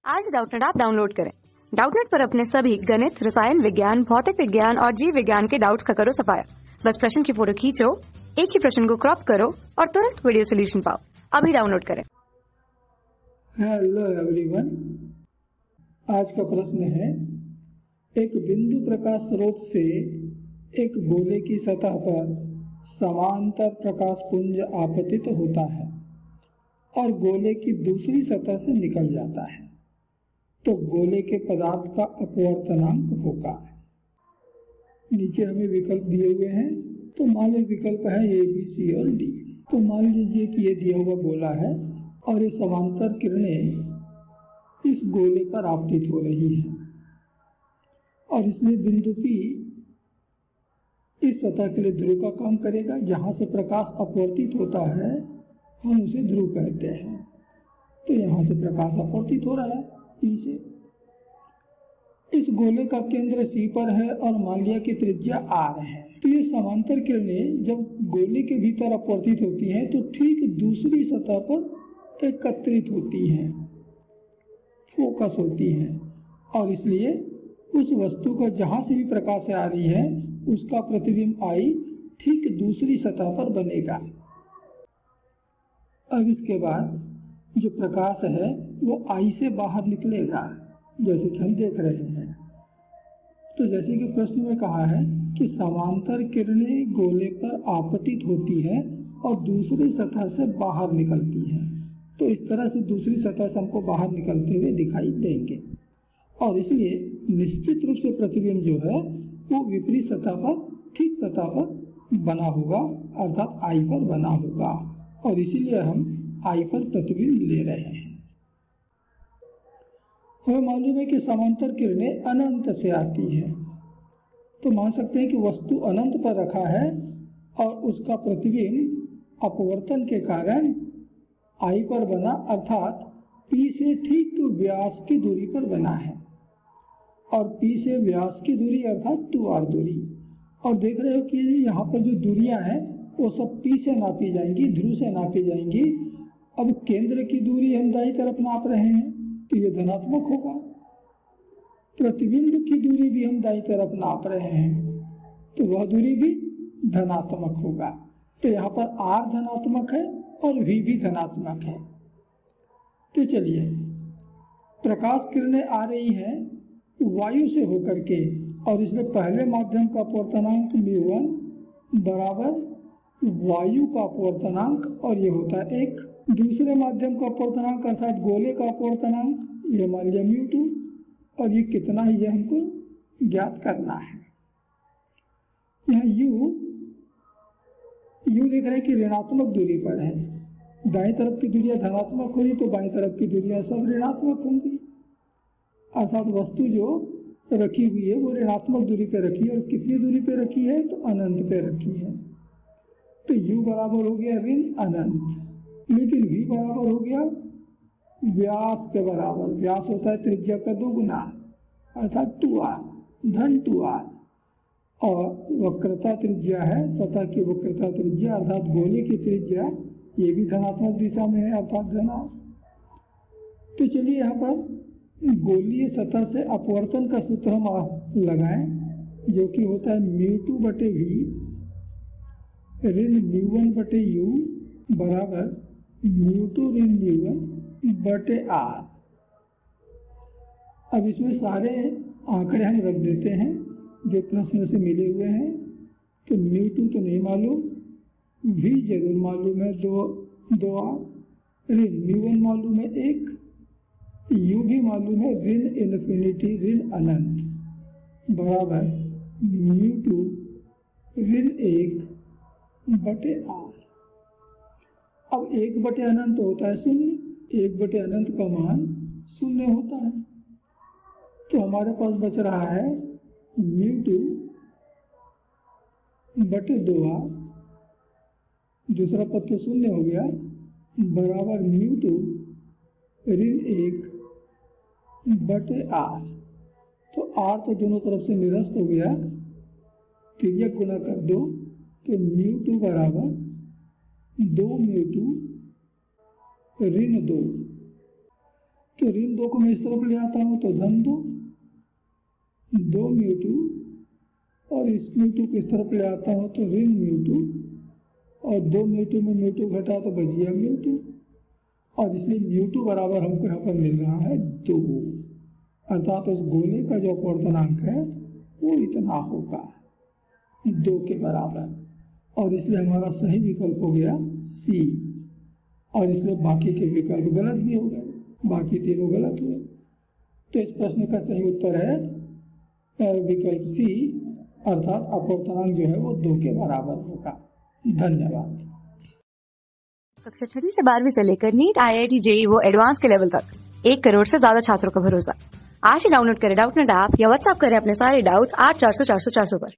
आज Doubtnut app download करें। Doubtnut पर अपने सभी गणित, रसायन विज्ञान, भौतिक विज्ञान और जीव विज्ञान के डाउट्स का करो सफाया। बस प्रश्न की फोटो खींचो, एक ही प्रश्न को क्रॉप करो और तुरंत वीडियो सोल्यूशन पाओ। अभी डाउनलोड करें। हेलो एवरीवन, आज का प्रश्न है, एक बिंदु प्रकाश स्रोत से एक गोले की सतह पर समांतर प्रकाश पुंज आपतित होता है और गोले की दूसरी सतह से निकल जाता है, तो गोले के पदार्थ का अपवर्तनांक होगा। नीचे हमें विकल्प दिए हुए हैं, तो मान लीजिए विकल्प है ए, बी, सी और डी। तो मान लीजिए कि ये दिया हुआ गोला है और ये समांतर किरणें इस गोले पर आपतित हो रही हैं और इसलिए बिंदु P इस सतह के लिए ध्रुव का काम करेगा। जहां से प्रकाश अपवर्तित होता है हम उसे ध्रुव कहते हैं। तो यहां से प्रकाश अपवर्तित हो रहा है P से। इस गोले का केंद्र C पर है और मान लिया कि त्रिज्या R है। तो ये समांतर किरणें जब गोले के भीतर अपवर्तित होती हैं तो ठीक दूसरी सतह पर एकत्रित होती हैं, फोकस होती हैं, और इसलिए उस वस्तु का जहां से भी प्रकाश आ रही है उसका प्रतिबिंब I ठीक दूसरी सतह पर बनेगा। अब इसके बाद जो प्रकाश है वो I से बाहर निकलेगा, जैसे कि हम देख रहे हैं। तो जैसे कि प्रश्न में कहा है कि समांतर किरणें गोले पर आपतित होती है और दूसरी सतह से बाहर निकलती हैं, तो इस तरह से दूसरी सतह से हमको बाहर निकलते हुए दिखाई देंगे और इसलिए निश्चित रूप से प्रतिबिंब जो है वो विपरीत सतह पर, ठीक सतह पर बना होगा, अर्थात I पर बना होगा, और इसीलिए हम I पर प्रतिबिंब ले रहे हैं। हमें मालूम है कि समांतर किरणें अनंत से आती हैं, तो मान सकते हैं कि वस्तु अनंत पर रखा है और उसका प्रतिबिंब अपवर्तन के कारण I पर बना, अर्थात P से ठीक व्यास की दूरी पर बना है और P से व्यास की दूरी अर्थात 2r दूरी। और देख रहे हो कि यहाँ पर जो दूरियां हैं वो सब P से नापी जाएंगी, ध्रुव से नापी जाएंगी। अब केंद्र की दूरी हम दाईं तरफ नाप रहे हैं तो ये धनात्मक होगा, प्रतिबिंब की दूरी भी हम दाईं तरफ नाप रहे हैं तो वह दूरी भी धनात्मक होगा। तो यहाँ पर R धनात्मक है और V भी धनात्मक है। तो चलिए, प्रकाश किरणें आ रही हैं वायु से होकर के और इसलिए पहले माध्यम का अपवर्तनांक μ1 बराबर वायु का अपवर्तनांक, और ये होता है 1। दूसरे माध्यम का अपवर्तनांक अर्थात गोले का अपवर्तनांक ये मान लिया μ2, और ये कितना है ये हमको ज्ञात करना है। यहाँ U देख रहे हैं कि ऋणात्मक दूरी पर है, दाईं तरफ की दूरियां धनात्मक होगी तो बाईं तरफ की दूरियां सब ऋणात्मक होंगी, अर्थात वस्तु जो रखी हुई है वो ऋणात्मक दूरी पे रखी है। और कितनी दूरी पे रखी है तो अनंत पे रखी है। तो U बराबर हो गया ऋण अनंत, लेकिन V बराबर हो गया व्यास के बराबर। व्यास होता है त्रिज्या का 2 गुना अर्थात 2r, धन 2r, और वक्रता त्रिज्या है, सतह की वक्रता त्रिज्या अर्थात गोले की त्रिज्या, ये भी धनात्मक दिशा में है अर्थात धनास। तो चलिए यहाँ पर गोलीय सतह से अपवर्तन का सूत्र हम लगाएं, जो कि होता है μ2 बटे V ऋण μ1 बटे U बराबर μ2 ऋण μ1 बटे R। अब इसमें सारे आंकड़े हम रख देते हैं जो प्रश्न से मिले हुए हैं। तो μ2 तो नहीं मालूम, V जरूर मालूम है 2r, ऋण μ1 मालूम है 1, U भी मालूम है ऋण इन्फिनिटी ऋण अनंत बराबर μ2 ऋण 1 बटे R। अब 1 बटे अनंत होता है 0, 1 बटे अनंत का मान 0 होता है। तो हमारे पास बच रहा है μ2 बटे 2r, दूसरा पद तो 0 हो गया, बराबर μ2 ऋण 1 बटे R। तो R तो दोनों तरफ से निरस्त हो गया, तिर्यक गुणा कर दो तो μ2 बराबर 2 μ2 ऋण 2 तो ऋण 2 को मैं इस तरफ ले आता हूँ तो धन 2 μ2, और इस μ2 को इस तरफ ले आता हूँ तो ऋण μ2, और 2 μ2 में μ2 घटा तो बच गया μ2, और इसलिए μ2 बराबर हमको यहाँ पर मिल रहा है 2, अर्थात उस गोले का जो अपवर्तनांक है वो इतना होगा 2 के बराबर, और इसलिए हमारा सही विकल्प हो गया सी, और इसलिए बाकी के विकल्प गलत भी हो गए, बाकी तीनों गलत हुए। तो इस प्रश्न का सही उत्तर है विकल्प सी, अर्थात अपवर्तनांक जो है वो 2 के बराबर होगा। धन्यवाद। कक्षा 6 से 12वीं से लेकर नीट, IIT, JEE वो एडवांस के लेवल तक 1 करोड़ से ज्यादा छात्रों का भरोसा। आज ही डाउनलोड करें डाउटनेट ऐप या व्हाट्सएप करें अपने सारे डाउट्स 8400 400 400 पर।